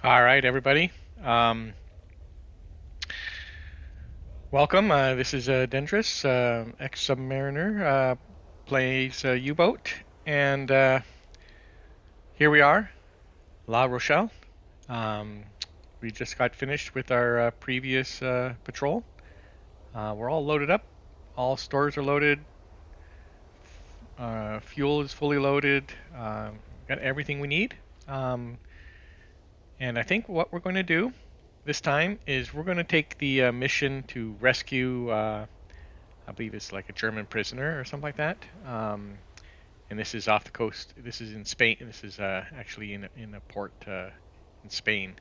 All right, everybody. Um, Welcome. This is Dendris, Ex-Submarinr, plays U-boat, and here we are, La Rochelle. Um, we just got finished with our previous patrol. We're all loaded up. All stores are loaded. Fuel is fully loaded. Got everything we need. Um, and I think what we're going to do this time is we're going to take the mission to rescue. I believe it's like a German prisoner or something like that. And this is off the coast. This is in Spain. This is actually in a port in Spain,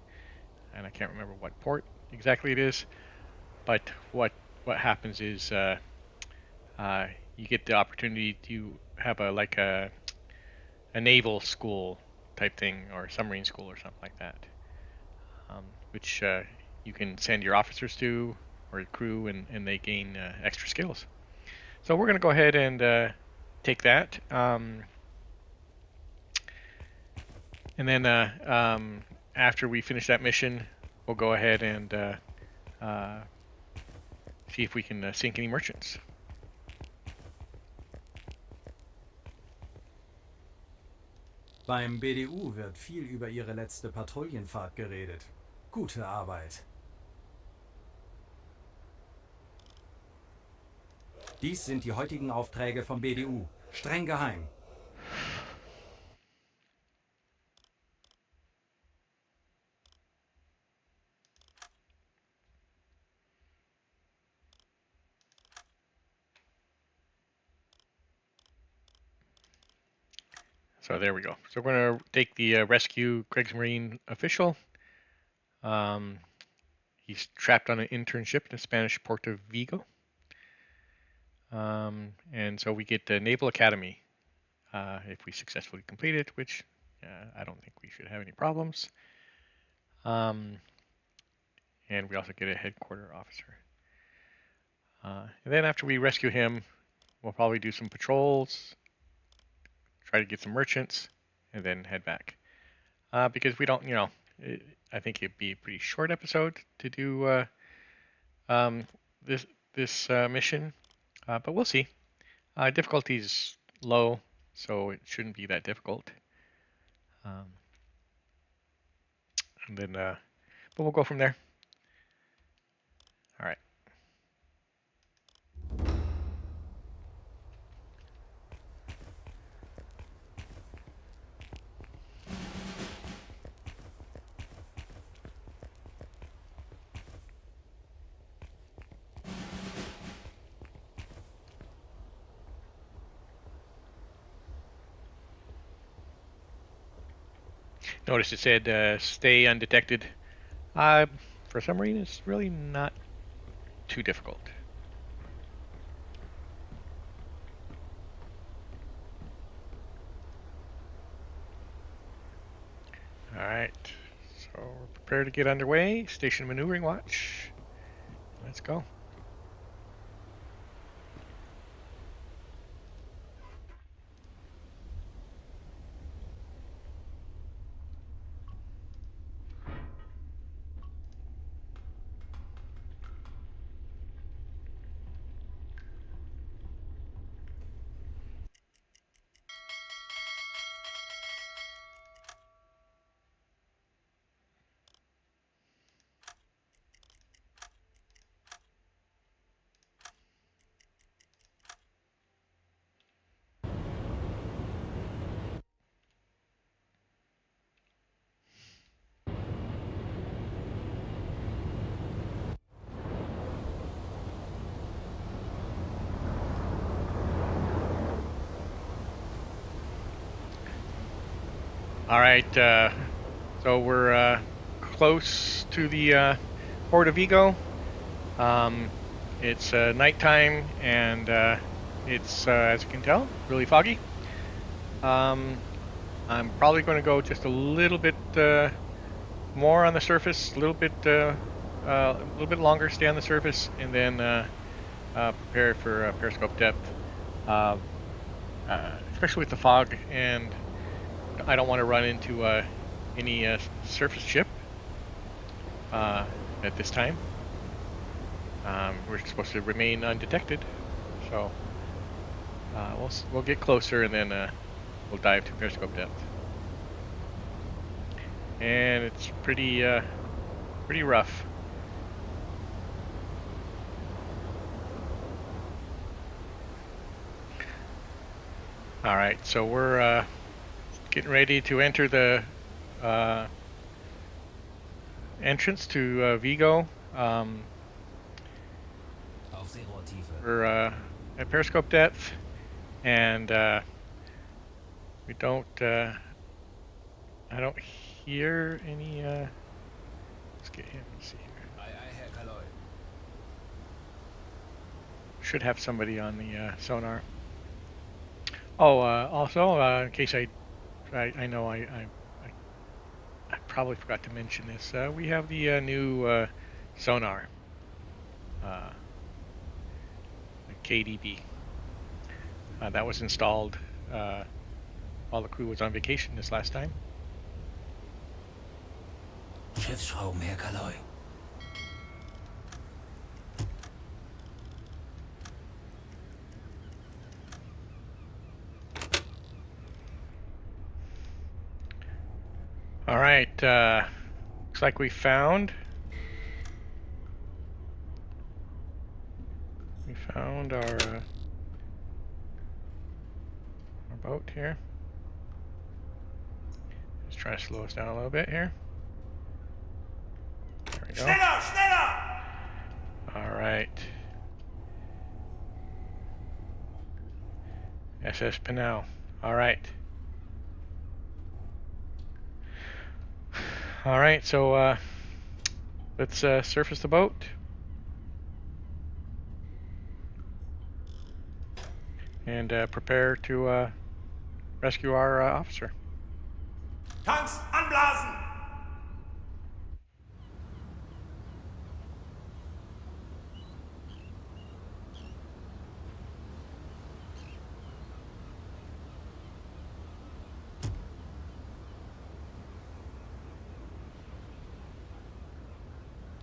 and I can't remember what port exactly it is. But what happens is uh, you get the opportunity to have a naval school type thing or submarine school or something like that, which you can send your officers to or your crew, and they gain extra skills. So we're going to go ahead and take that. And then after we finish that mission, we'll go ahead and uh, see if we can sink any merchants. Beim BDU wird viel über Ihre letzte Patrouillenfahrt geredet. Gute Arbeit. Dies sind die heutigen Aufträge vom BDU. Streng geheim. So there we go. So we're going to take the rescue kriegsmarine official. He's trapped on an internship in the Spanish port of Vigo. And so we get the Naval Academy if we successfully complete it, which I don't think we should have any problems. And we also get a headquarter officer. And then after we rescue him, we'll probably do some patrols, try to get some merchants, and then head back. Because we don't, I think it'd be a pretty short episode to do um, this mission, but we'll see. Difficulty's low, so it shouldn't be that difficult. Um, and then, but we'll go from there. All right. Notice it said stay undetected. For a submarine, it's really not too difficult. All right. So we're prepared to get underway. Station maneuvering watch. Let's go. All right, so we're close to the port of Vigo. It's nighttime, and it's, as you can tell, really foggy. I'm probably going to go just a little bit more on the surface, a little bit longer, stay on the surface, and then prepare for periscope depth, especially with the fog, and I don't want to run into any surface ship. at this time. We're supposed to remain undetected, so we'll get closer and then we'll dive to periscope depth. And it's pretty rough. All right, so we're getting ready to enter the entrance to Vigo. We're at periscope depth, and we don't. I don't hear any. Let's get him. Let's see here. Should have somebody on the sonar. Oh, also, in case I know I probably forgot to mention this. We have the new sonar, the KDB. That was installed while the crew was on vacation this last time. Schiffsschrauben, Herr Kaloi. All right. Looks like we found our boat here. Let's try to slow us down a little bit here. There we go. Schneller, schneller! All right. SS Pinal. All right. All right. So let's surface the boat and prepare to rescue our officer. Tanks anblasen!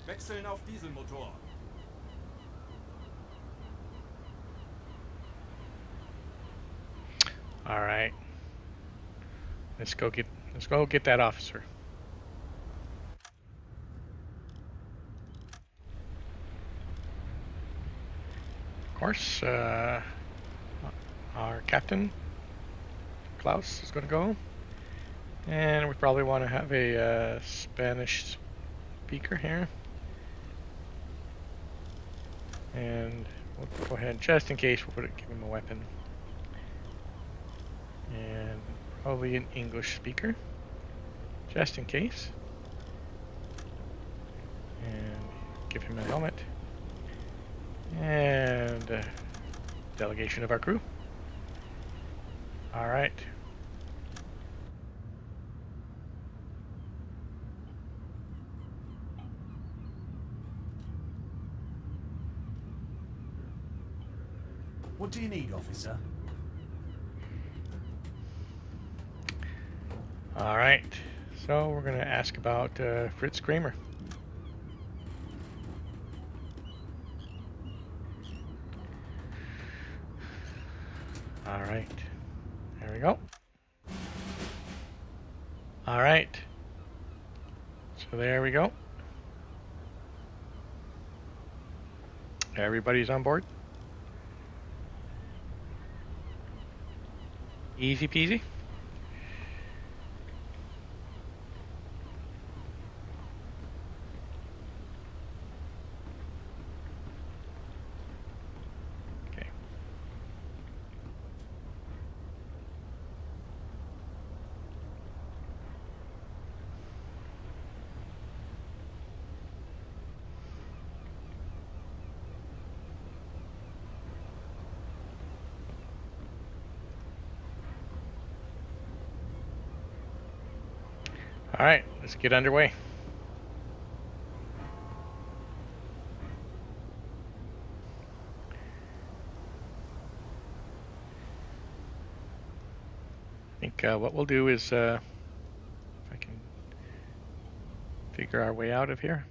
Wechseln auf Dieselmotor. All right. Let's go get that officer. Of course, our captain Klaus is going to go, and we probably want to have a Spanish speaker here, and we'll go ahead just in case we'll give him a weapon, and probably an English speaker just in case, and give him a helmet and a delegation of our crew. All right. What do you need, officer? All right. So we're going to ask about Fritz Kramer. All right. There we go. All right. So there we go. Everybody's on board. Easy peasy. Okay. All right, let's get underway. I think what we'll do is, if I can figure our way out of here.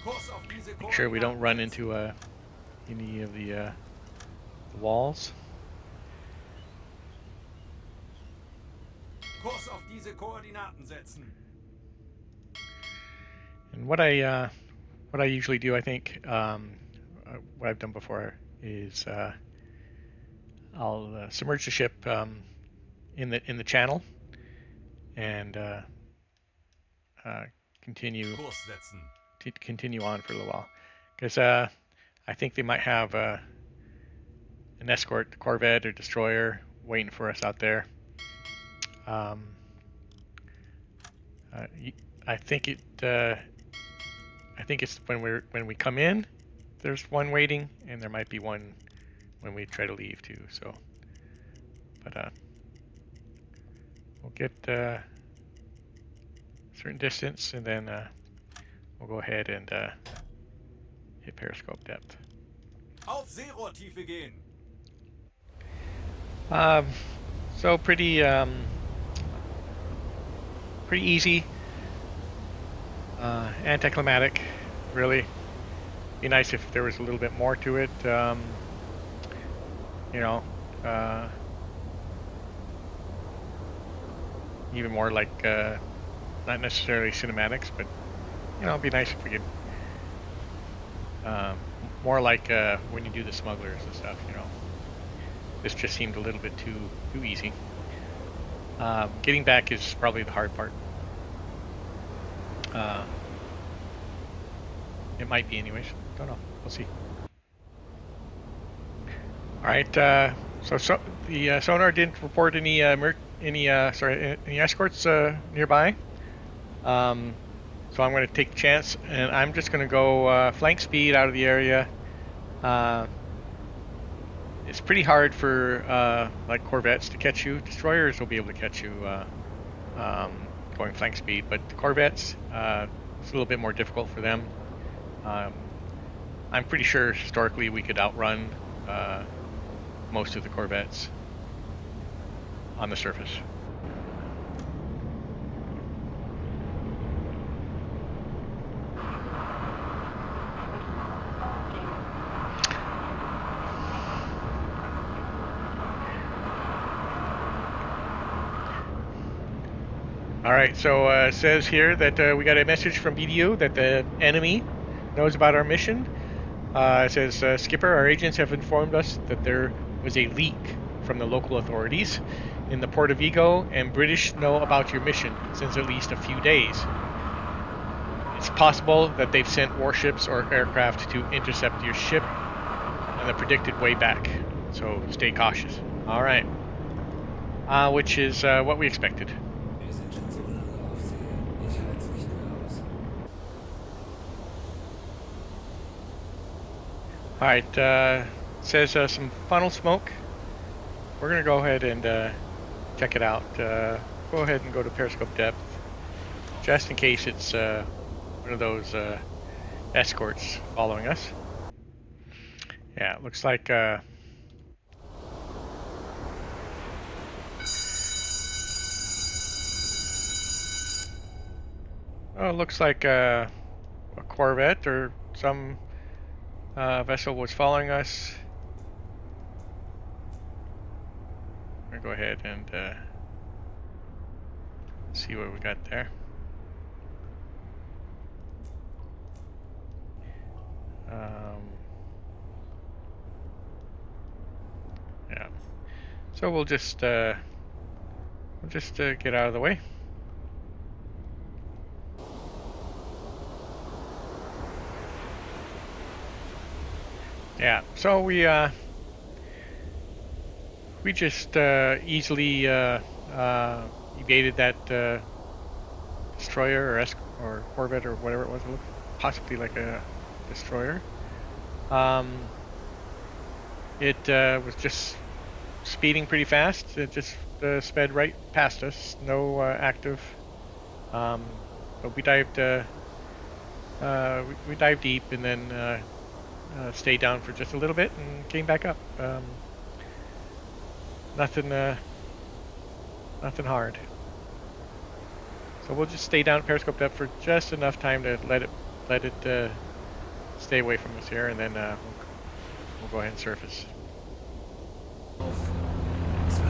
Kurs auf diese Make sure we don't Koordinaten run setzen. into any of the walls. Kurs auf diese Koordinaten setzen. And what I usually do, I think, what I've done before is I'll submerge the ship in the channel and uh, continue Kurs setzen. to continue on for a little while, because I think they might have an escort corvette or destroyer waiting for us out there. Um, uh, I think it. I think it's when we come in, there's one waiting, and there might be one when we try to leave too. So, but we'll get a certain distance, and then we'll go ahead and hit periscope depth. Auf Seerohrtiefe gehen. So pretty pretty easy, anticlimactic, really. Be nice if there was a little bit more to it. You know, even more like not necessarily cinematics, but you know, it'd be nice if we could more like when you do the smugglers and stuff. You know, this just seemed a little bit too easy. Getting back is probably the hard part. It might be anyways. Don't know. We'll see. All right. So the sonar didn't report any escorts nearby. So I'm going to take the chance, and I'm just going to go flank speed out of the area. It's pretty hard for like corvettes to catch you. Destroyers will be able to catch you going flank speed, but the corvettes, it's a little bit more difficult for them. I'm pretty sure historically we could outrun most of the corvettes on the surface. All right, so it says here that we got a message from BDU that the enemy knows about our mission. It says, Skipper, our agents have informed us that there was a leak from the local authorities in the port of Vigo, and British know about your mission since at least a few days. It's possible that they've sent warships or aircraft to intercept your ship on the predicted way back, so stay cautious. All right, which is what we expected. Alright, says some funnel smoke. We're going to go ahead and check it out. Go ahead and go to periscope depth, just in case it's one of those escorts following us. Yeah, it looks like oh, it looks like a corvette or some vessel was following us. I'm gonna go ahead and see what we got there. Yeah. So we'll just get out of the way. Yeah. So we just easily evaded that destroyer or corvette or whatever it was. It looked possibly like a destroyer. It was just speeding pretty fast. It just sped right past us. No active. But we dived. We dived deep and then stayed down for just a little bit and came back up. Nothing. Nothing hard. So we'll just stay down at periscope depth for just enough time to let it stay away from us here, and then we'll go ahead and surface. Auf 12 Uhr.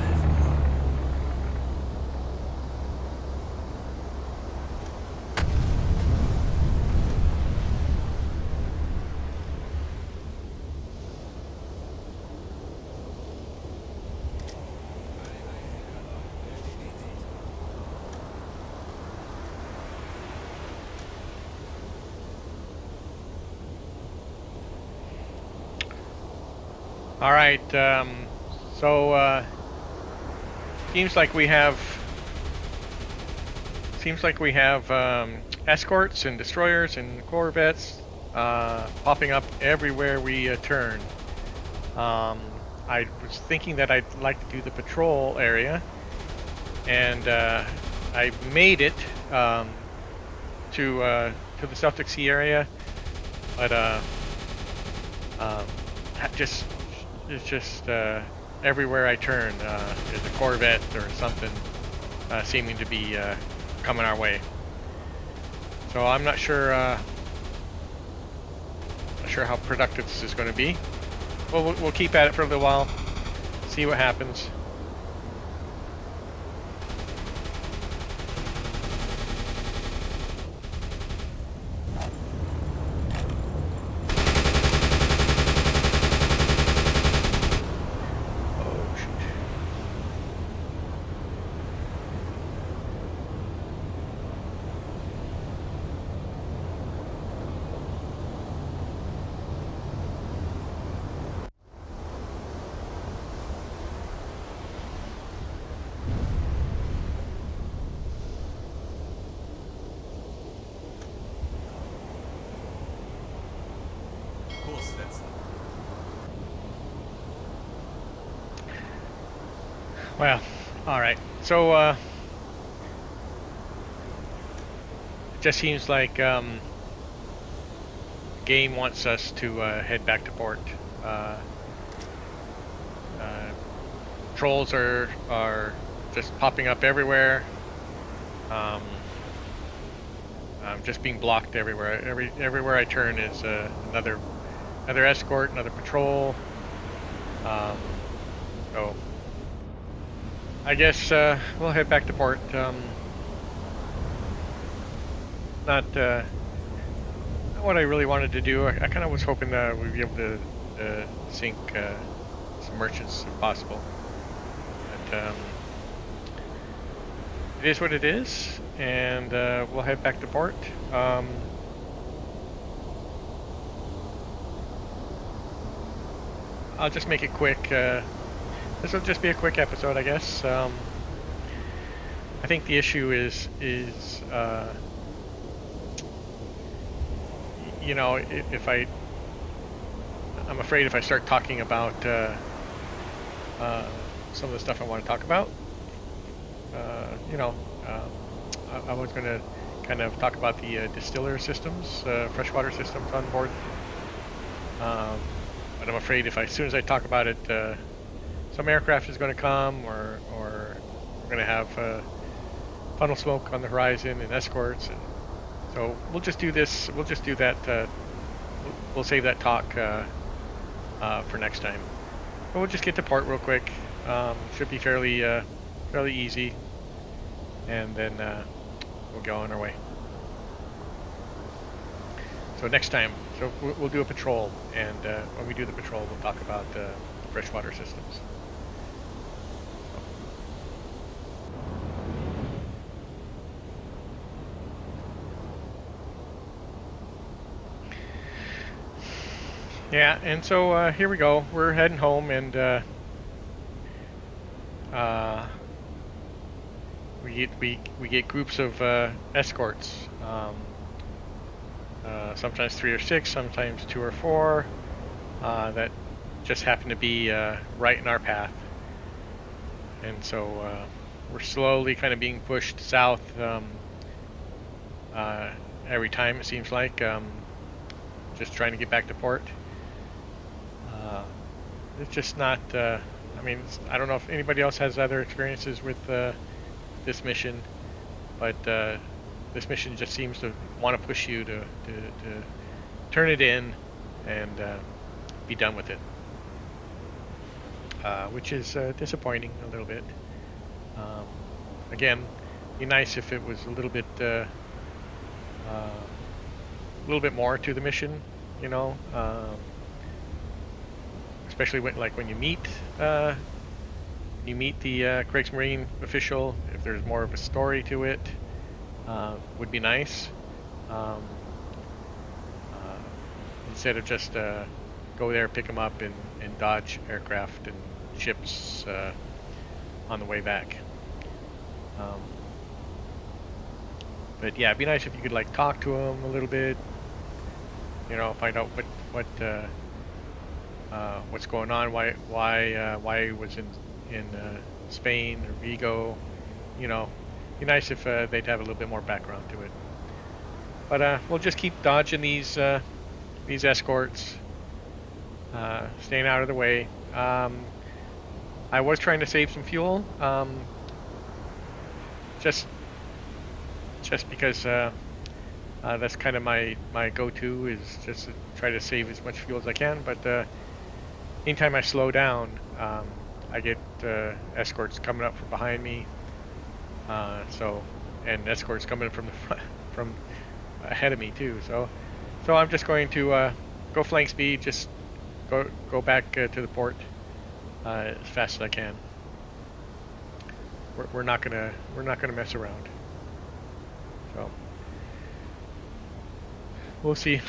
All right. So seems like we have escorts and destroyers and corvettes popping up everywhere we turn. I was thinking that I'd like to do the patrol area, and I made it to the Celtic Sea area, but it's just everywhere I turn there's a corvette or something seeming to be coming our way. So I'm not sure how productive this is going to be. We'll keep at it for a little while, see what happens. Oh shoot. Kurs setzen. Well, all right. So it just seems like game wants us to head back to port. Trolls are just popping up everywhere. I'm just being blocked everywhere. Everywhere I turn is another escort, another patrol. So I guess we'll head back to port. Not what I really wanted to do. I kind of was hoping that we'd be able to sink some merchants if possible. But it is what it is, and we'll head back to port. I'll just make it quick. This will just be a quick episode, I guess. I think the issue is you know, I'm afraid if I start talking about some of the stuff I want to talk about, you know, I was going to kind of talk about the distiller systems, freshwater systems on board. But I'm afraid as soon as I talk about it, some aircraft is going to come, or we're going to have funnel smoke on the horizon and escorts. And so we'll just do this. We'll just do that. We'll save that talk for next time. But we'll just get to port real quick. Should be fairly easy, and then we'll go on our way. So next time, we'll do a patrol, and when we do the patrol, we'll talk about freshwater systems. Yeah, and so here we go. We're heading home, and we get groups of escorts. Sometimes 3 or 6, sometimes 2 or 4, that just happen to be right in our path. And so we're slowly kind of being pushed south every time, it seems like, just trying to get back to port. It's just not, I mean, I don't know if anybody else has other experiences with this mission, but this mission just seems to want to push you to turn it in, and be done with it. Which is disappointing a little bit. Again, be nice if it was a little bit more to the mission, you know. Especially when you meet the kriegsmarine official. If there's more of a story to it, would be nice. Instead of just go there, pick them up, and dodge aircraft and ships on the way back. But yeah, it'd be nice if you could like talk to him a little bit. You know, find out what's going on, why he was in Spain or Vigo. You know, be nice if they'd have a little bit more background to it. But we'll just keep dodging these escorts, staying out of the way. I was trying to save some fuel, just because that's kind of my go-to, is just to try to save as much fuel as I can. But anytime I slow down, I get escorts coming up from behind me. And escorts coming from the front, from ahead of me too. So I'm just going to go flank speed, just go back to the port as fast as I can. We're not gonna mess around. So we'll see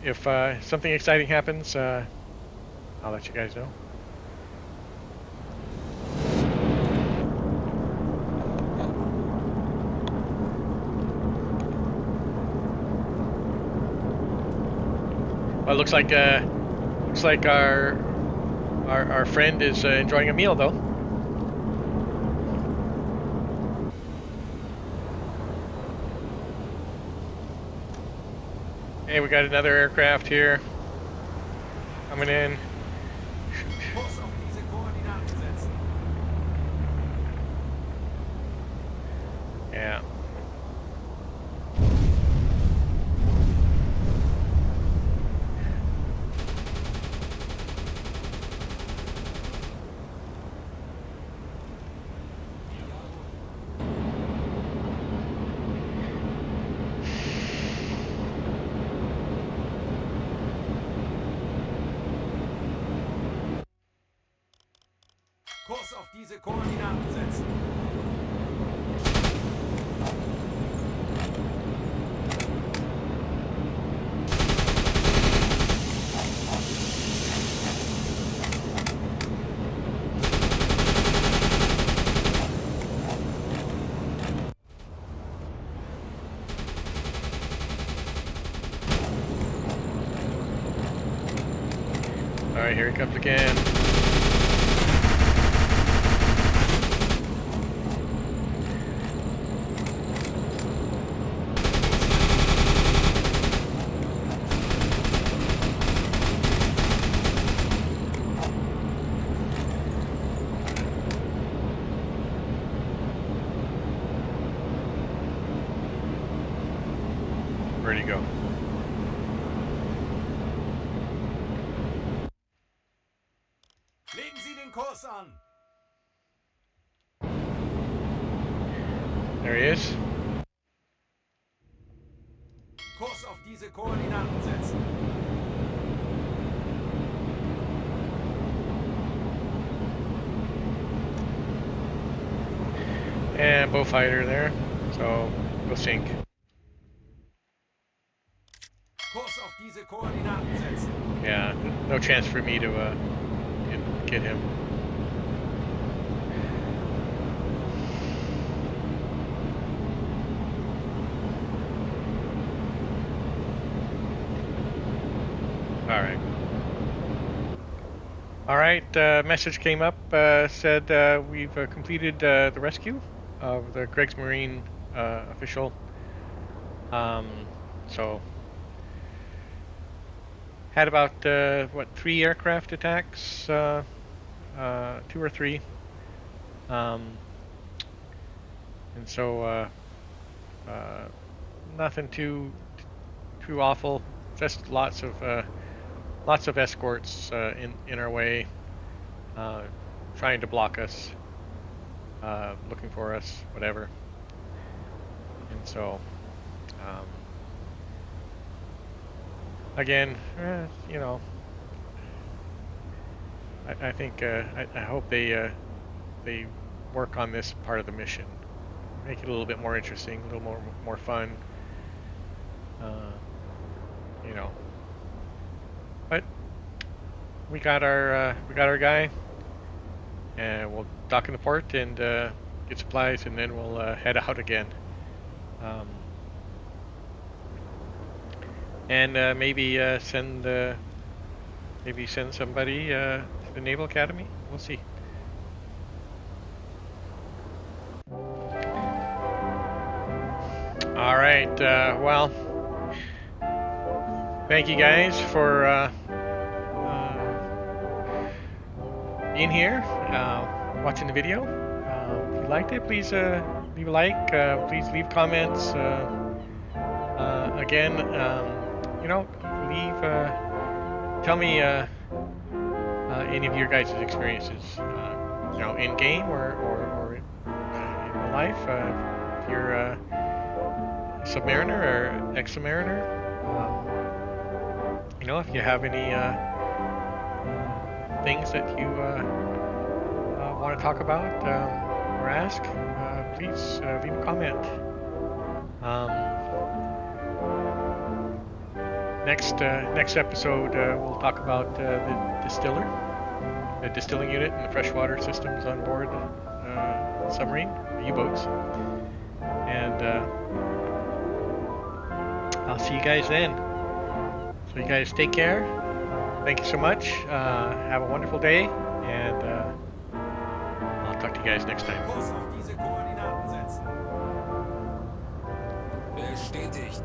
if something exciting happens. I'll let you guys know. Well, it looks like our friend is enjoying a meal, though. Hey, we got another aircraft here coming in. Kurs auf diese Koordinaten setzen. Yeah. Kurs auf diese Koordinaten setzen. All right, here he comes again. Where'd he go? Legen Sie den Kurs an. There he is. Kurs auf diese Koordinaten setzen. And Beaufighter there, so we'll sink. Kurs auf diese Koordinaten setzen. Yeah, no chance for me to get him. All right. Message came up, said we've completed the rescue of the kriegsmarine official. So had about 3 aircraft attacks, 2 or 3, and so nothing too awful. just lots of escorts in our way, trying to block us, looking for us, whatever. And so, again, you know, I think I hope they work on this part of the mission, make it a little bit more interesting, a little more fun. You know, but we got our guy, and we'll dock in the port and get supplies, and then we'll head out again. And maybe send somebody to the Naval Academy. We'll see. All right. Well, thank you guys for being here, watching the video. If you liked it, please leave a like. Please leave comments. Again, you know, tell me any of your guys' experiences, you know, in game or in real life. If you're a Submariner or Ex-Submariner, you know, if you have any things that you want to talk about or ask, please leave a comment. Next episode, we'll talk about the distiller, the distilling unit, and the freshwater systems on board submarine, the U-boats. And I'll see you guys then. So you guys take care. Thank you so much. Have a wonderful day, and I'll talk to you guys next time. Kurs auf diese Koordinaten setzen. Bestätigt.